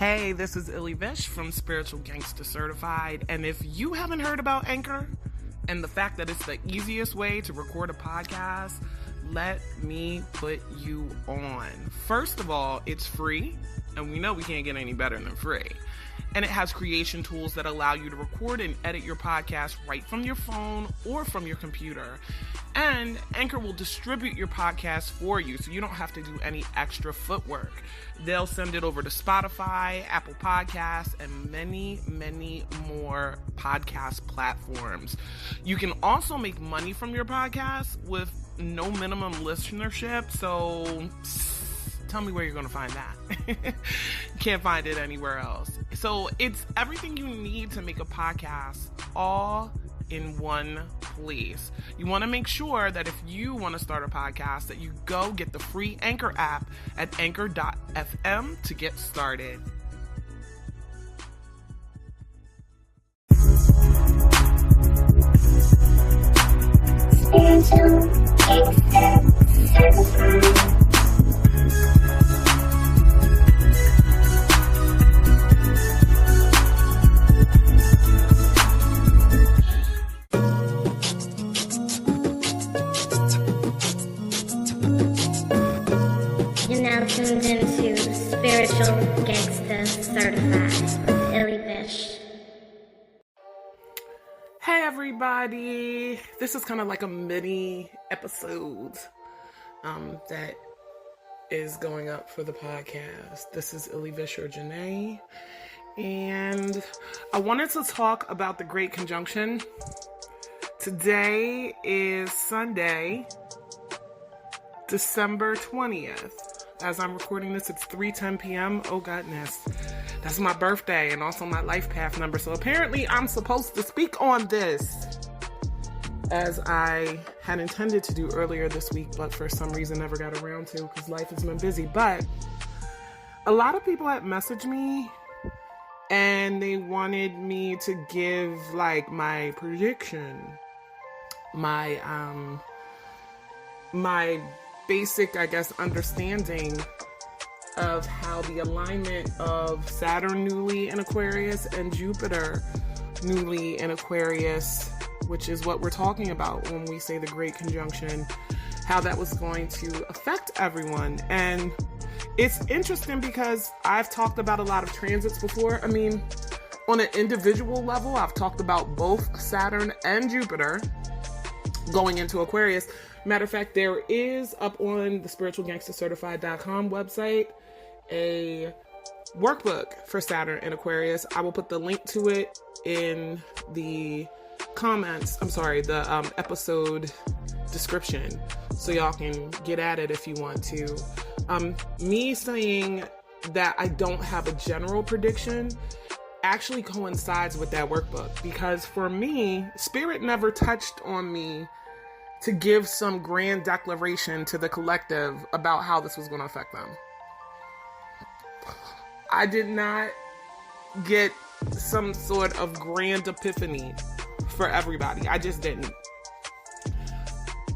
Hey, this is Illy Vish from Spiritual Gangster Certified, and if you haven't heard about Anchor and the fact that it's the easiest way to record a podcast, let me put you on. First of all, it's free, and we know we can't get any better than free. And it has creation tools that allow you to record and edit your podcast right from your phone or from your computer. And Anchor will distribute your podcast for you, so you don't have to do any extra footwork. They'll send it over to Spotify, Apple Podcasts, and many, many more podcast platforms. You can also make money from your podcast with no minimum listenership, so tell me where you're going to find that. Can't find it anywhere else. So it's everything you need to make a podcast all in one place. You want to make sure that if you want to start a podcast, that you go get the free Anchor app at anchor.fm to get started. Tuned into Spiritual Gangster Certified with Illy Vish. Hey everybody, this is kind of like a mini episode that is going up for the podcast. This is Illy Vish or Janae, and I wanted to talk about the Great Conjunction. Today is Sunday, December 20th. As I'm recording this, it's 3:10 p.m. Oh, goodness. That's my birthday and also my life path number. So apparently I'm supposed to speak on this, as I had intended to do earlier this week, but for some reason never got around to because life has been busy. But a lot of people had messaged me and they wanted me to give like my prediction, my basic, I guess, understanding of how the alignment of Saturn newly in Aquarius and Jupiter newly in Aquarius, which is what we're talking about when we say the Great Conjunction, how that was going to affect everyone. And it's interesting because I've talked about a lot of transits before. I mean, on an individual level, I've talked about both Saturn and Jupiter going into Aquarius. Matter of fact, there is up on the spiritualgangstercertified.com website a workbook for Saturn and Aquarius. I will put the link to it in the the episode description, so y'all can get at it if you want to. Me saying that I don't have a general prediction actually coincides with that workbook, because for me, Spirit never touched on me to give some grand declaration to the collective about how this was going to affect them. I did not get some sort of grand epiphany for everybody. I just didn't.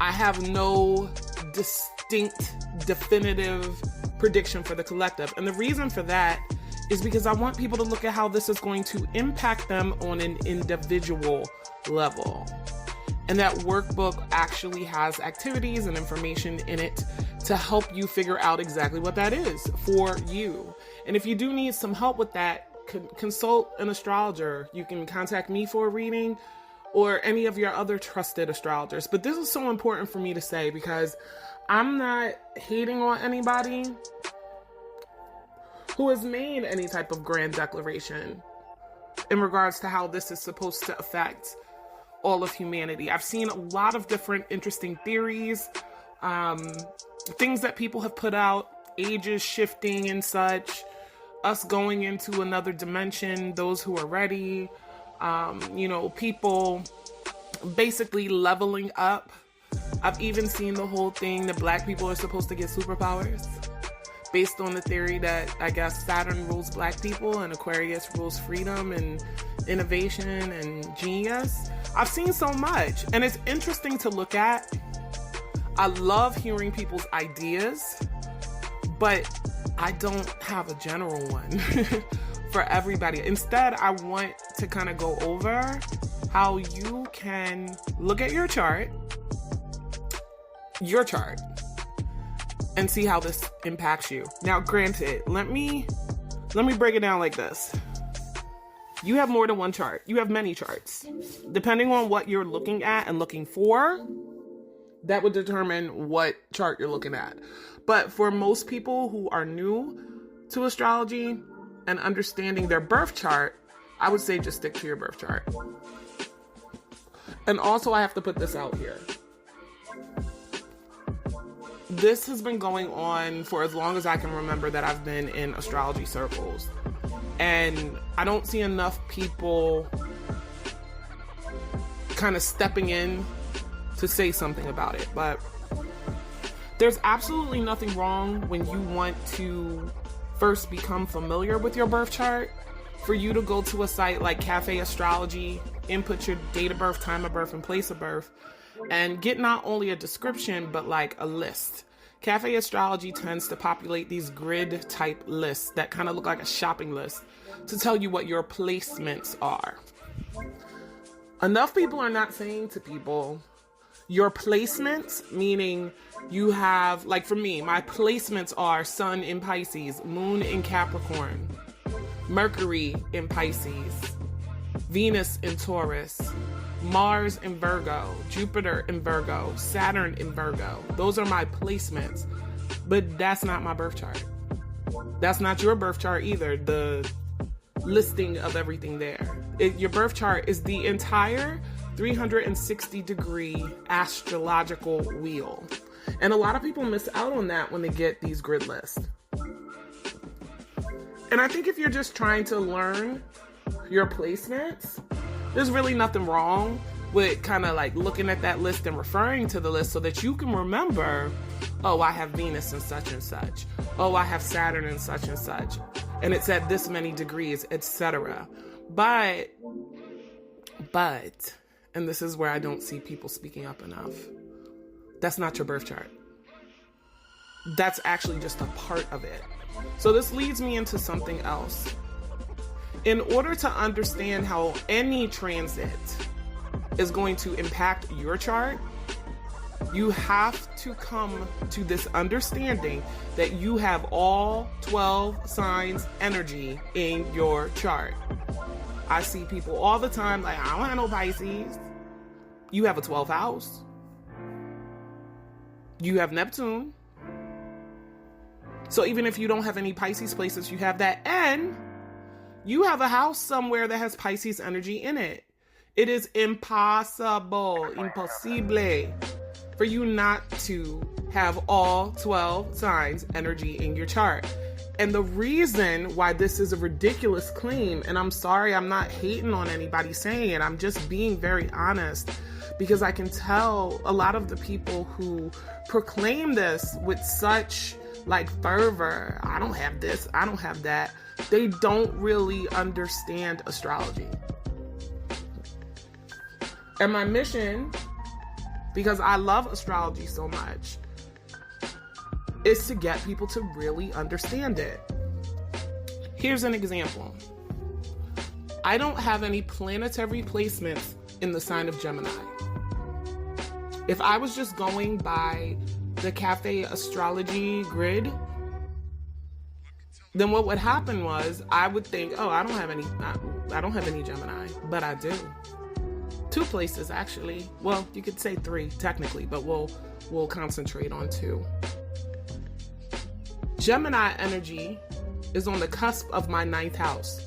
I have no distinct, definitive prediction for the collective. And the reason for that is because I want people to look at how this is going to impact them on an individual level. And that workbook actually has activities and information in it to help you figure out exactly what that is for you. And if you do need some help with that, consult an astrologer. You can contact me for a reading or any of your other trusted astrologers. But this is so important for me to say, because I'm not hating on anybody who has made any type of grand declaration in regards to how this is supposed to affect all of humanity. I've seen a lot of different interesting theories, things that people have put out, ages shifting and such, us going into another dimension, those who are ready, people basically leveling up. I've even seen the whole thing that Black people are supposed to get superpowers based on the theory that, I guess, Saturn rules Black people and Aquarius rules freedom and innovation and genius. I've seen so much, and it's interesting to look at. I love hearing people's ideas, But I don't have a general one for everybody. Instead, I want to kind of go over how you can look at your chart, and see how this impacts you. Now, granted, let me break it down like this. You have more than one chart. You have many charts. Depending on what you're looking at and looking for, that would determine what chart you're looking at. But for most people who are new to astrology and understanding their birth chart, I would say just stick to your birth chart. And also, I have to put this out here. This has been going on for as long as I can remember that I've been in astrology circles. And I don't see enough people kind of stepping in to say something about it. But there's absolutely nothing wrong when you want to first become familiar with your birth chart, for you to go to a site like Cafe Astrology, input your date of birth, time of birth, and place of birth, and get not only a description, but like a list. Cafe Astrology tends to populate these grid type lists that kind of look like a shopping list to tell you what your placements are. Enough people are not saying to people, your placements, meaning you have, like for me, my placements are Sun in Pisces, Moon in Capricorn, Mercury in Pisces, Venus in Taurus, Mars in Virgo, Jupiter in Virgo, Saturn in Virgo. Those are my placements, but that's not my birth chart. That's not your birth chart either, the listing of everything there. Your birth chart is the entire 360 degree astrological wheel. And a lot of people miss out on that when they get these grid lists. And I think if you're just trying to learn your placements, there's really nothing wrong with kind of like looking at that list and referring to the list so that you can remember, oh, I have Venus in such and such. Oh, I have Saturn in such and such. And it's at this many degrees, etc. But, and this is where I don't see people speaking up enough, that's not your birth chart. That's actually just a part of it. So this leads me into something else. In order to understand how any transit is going to impact your chart, you have to come to this understanding that you have all 12 signs energy in your chart. I see people all the time like, I don't have no Pisces. You have a 12th house. You have Neptune. So even if you don't have any Pisces places, you have that. And you have a house somewhere that has Pisces energy in it. It is impossible, for you not to have all 12 signs energy in your chart. And the reason why this is a ridiculous claim, and I'm sorry, I'm not hating on anybody saying it, I'm just being very honest, because I can tell a lot of the people who proclaim this with such like fervor, I don't have this, I don't have that, they don't really understand astrology. And my mission, because I love astrology so much, is to get people to really understand it. Here's an example. I don't have any planetary placements in the sign of Gemini. If I was just going by the Cafe Astrology grid, then what would happen was I would think, oh, I don't have any Gemini, but I do. 2 places actually. Well, you could say 3 technically, but we'll concentrate on 2. Gemini energy is on the cusp of my 9th house.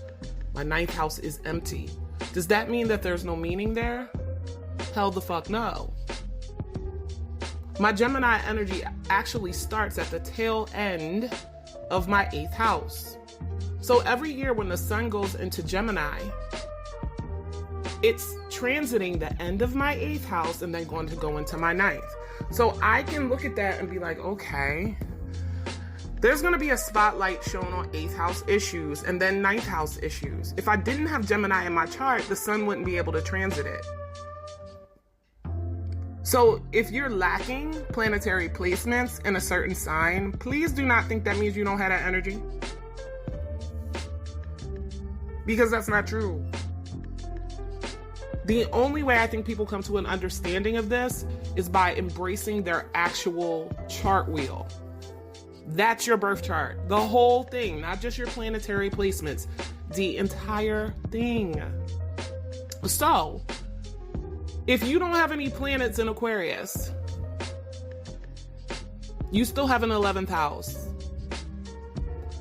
My 9th house is empty. Does that mean that there's no meaning there? Hell the fuck no. My Gemini energy actually starts at the tail end of my 8th house. So every year when the sun goes into Gemini, it's transiting the end of my 8th house and then going to go into my 9th. So I can look at that and be like, okay, there's going to be a spotlight shown on 8th house issues and then 9th house issues. If I didn't have Gemini in my chart, the sun wouldn't be able to transit it. So if you're lacking planetary placements in a certain sign, please do not think that means you don't have that energy. Because that's not true. The only way I think people come to an understanding of this is by embracing their actual chart wheel. That's your birth chart. The whole thing, not just your planetary placements. The entire thing. So, if you don't have any planets in Aquarius, you still have an 11th house.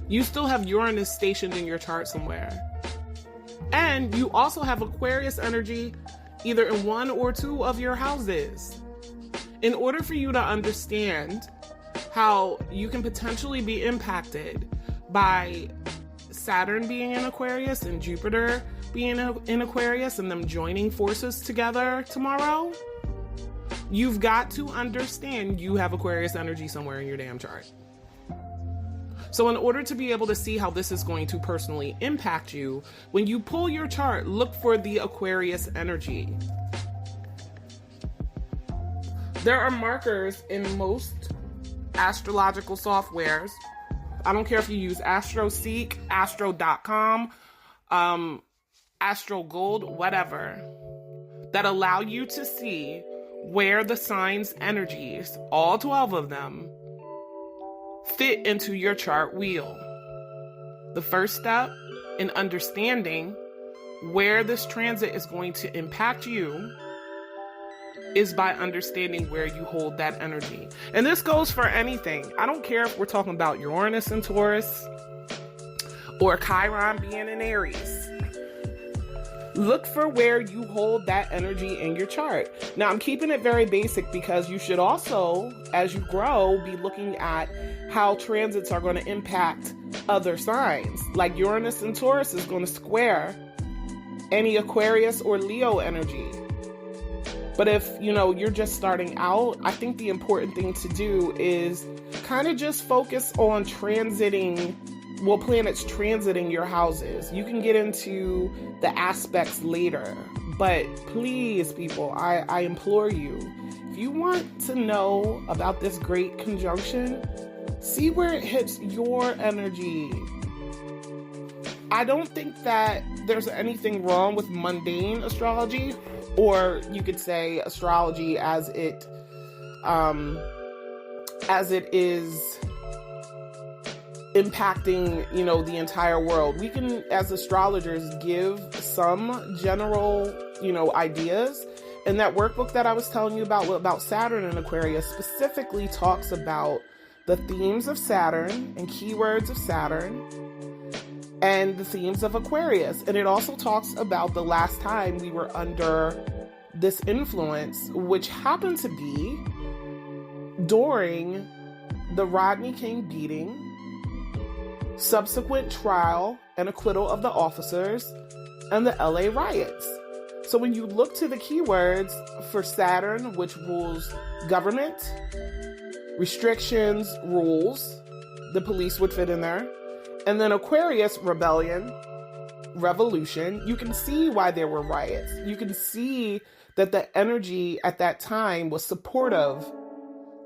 You still have Uranus stationed in your chart somewhere. And you also have Aquarius energy either in one or two of your houses. In order for you to understand how you can potentially be impacted by Saturn being in Aquarius and Jupiter being in Aquarius and them joining forces together tomorrow, you've got to understand you have Aquarius energy somewhere in your damn chart. So in order to be able to see how this is going to personally impact you, when you pull your chart, look for the Aquarius energy. There are markers in most astrological softwares. I don't care if you use AstroSeek, Astro.com, AstroGold, whatever, that allow you to see where the signs' energies, all 12 of them, fit into your chart wheel. The first step in understanding where this transit is going to impact you is by understanding where you hold that energy. And this goes for anything. I don't care if we're talking about Uranus and Taurus or Chiron being in Aries. Look for where you hold that energy in your chart. Now, I'm keeping it very basic because you should also, as you grow, be looking at how transits are going to impact other signs. Like Uranus and Taurus is going to square any Aquarius or Leo energy. But if, you're just starting out, I think the important thing to do is kind of just focus on planets transiting your houses. You can get into the aspects later, but please, people, I implore you, if you want to know about this great conjunction, see where it hits your energy. I don't think that there's anything wrong with mundane astrology, or you could say astrology as it is impacting, the entire world. We can, as astrologers, give some general, ideas. And that workbook that I was telling you about Saturn and Aquarius specifically talks about the themes of Saturn and keywords of Saturn and the themes of Aquarius. And it also talks about the last time we were under this influence, which happened to be during the Rodney King beating, subsequent trial and acquittal of the officers, and the LA riots. So when you look to the keywords for Saturn, which rules government, restrictions, rules, the police would fit in there, and then Aquarius, rebellion, revolution, you can see why there were riots. You can see that the energy at that time was supportive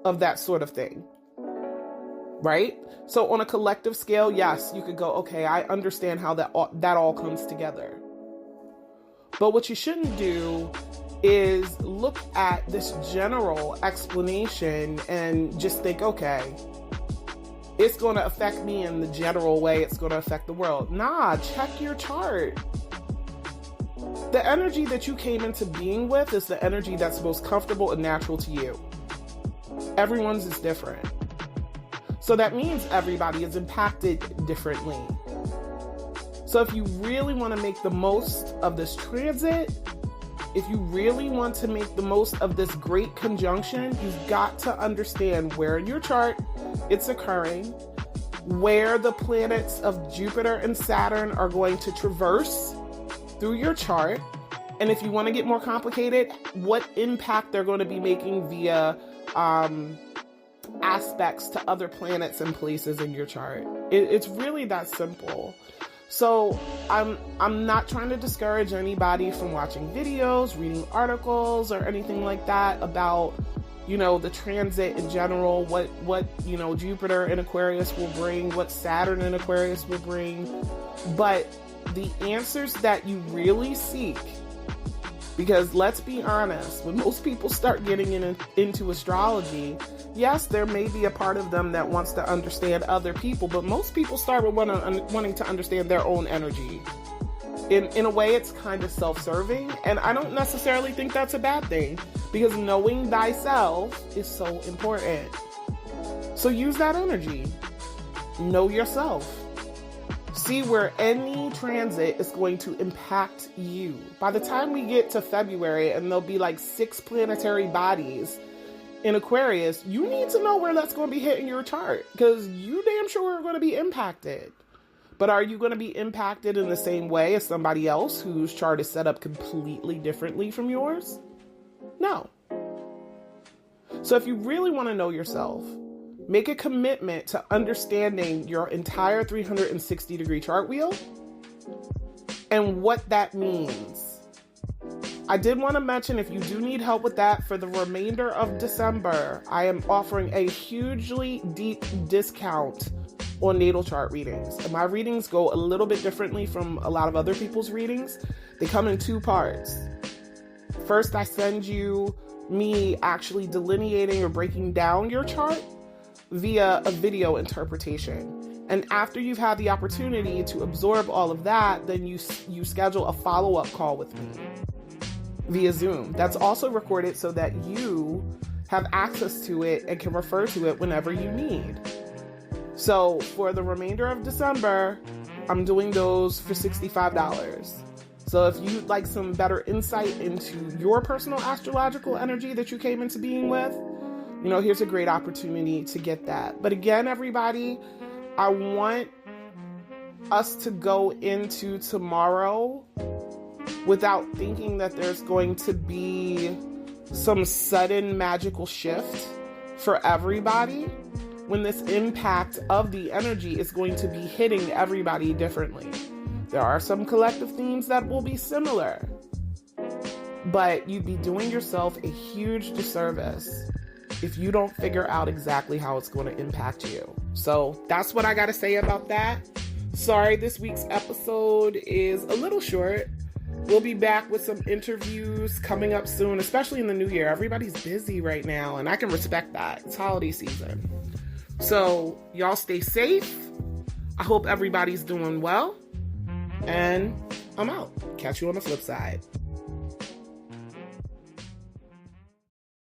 of that sort of thing. Right? So on a collective scale, yes, you could go, okay, I understand how that all comes together. But what you shouldn't do is look at this general explanation and just think, okay, it's going to affect me in the general way it's going to affect the world. Nah, check your chart. The energy that you came into being with is the energy that's most comfortable and natural to you. Everyone's is different. So that means everybody is impacted differently. So if you really want to make the most of this transit, if you really want to make the most of this great conjunction, you've got to understand where in your chart it's occurring, where the planets of Jupiter and Saturn are going to traverse through your chart, and if you want to get more complicated, what impact they're going to be making via aspects to other planets and places in your chart. It's really that simple. So I'm not trying to discourage anybody from watching videos, reading articles, or anything like that about, the transit in general, what Jupiter in Aquarius will bring, what Saturn in Aquarius will bring. But the answers that you really seek, because let's be honest, when most people start getting into astrology, yes, there may be a part of them that wants to understand other people, but most people start with wanting to understand their own energy. In a way, it's kind of self-serving, and I don't necessarily think that's a bad thing, because knowing thyself is so important. So use that energy. Know yourself. See where any transit is going to impact you. By the time we get to February, and there'll be like 6 planetary bodies in Aquarius, you need to know where that's going to be hitting your chart, because you damn sure are going to be impacted. But are you going to be impacted in the same way as somebody else whose chart is set up completely differently from yours? No. So if you really want to know yourself, make a commitment to understanding your entire 360-degree chart wheel and what that means. I did want to mention, if you do need help with that, for the remainder of December, I am offering a hugely deep discount on natal chart readings. And my readings go a little bit differently from a lot of other people's readings. They come in 2 parts. First, I send you me actually delineating or breaking down your chart via a video interpretation. And after you've had the opportunity to absorb all of that, then you schedule a follow-up call with me via Zoom. That's also recorded so that you have access to it and can refer to it whenever you need. So for the remainder of December, I'm doing those for $65. So if you'd like some better insight into your personal astrological energy that you came into being with, here's a great opportunity to get that. But again, everybody, I want us to go into tomorrow without thinking that there's going to be some sudden magical shift for everybody, when this impact of the energy is going to be hitting everybody differently. There are some collective themes that will be similar, but you'd be doing yourself a huge disservice if you don't figure out exactly how it's going to impact you. So that's what I got to say about that. Sorry, this week's episode is a little short. We'll be back with some interviews coming up soon, especially in the new year. Everybody's busy right now, and I can respect that. It's holiday season. So y'all stay safe. I hope everybody's doing well. And I'm out. Catch you on the flip side.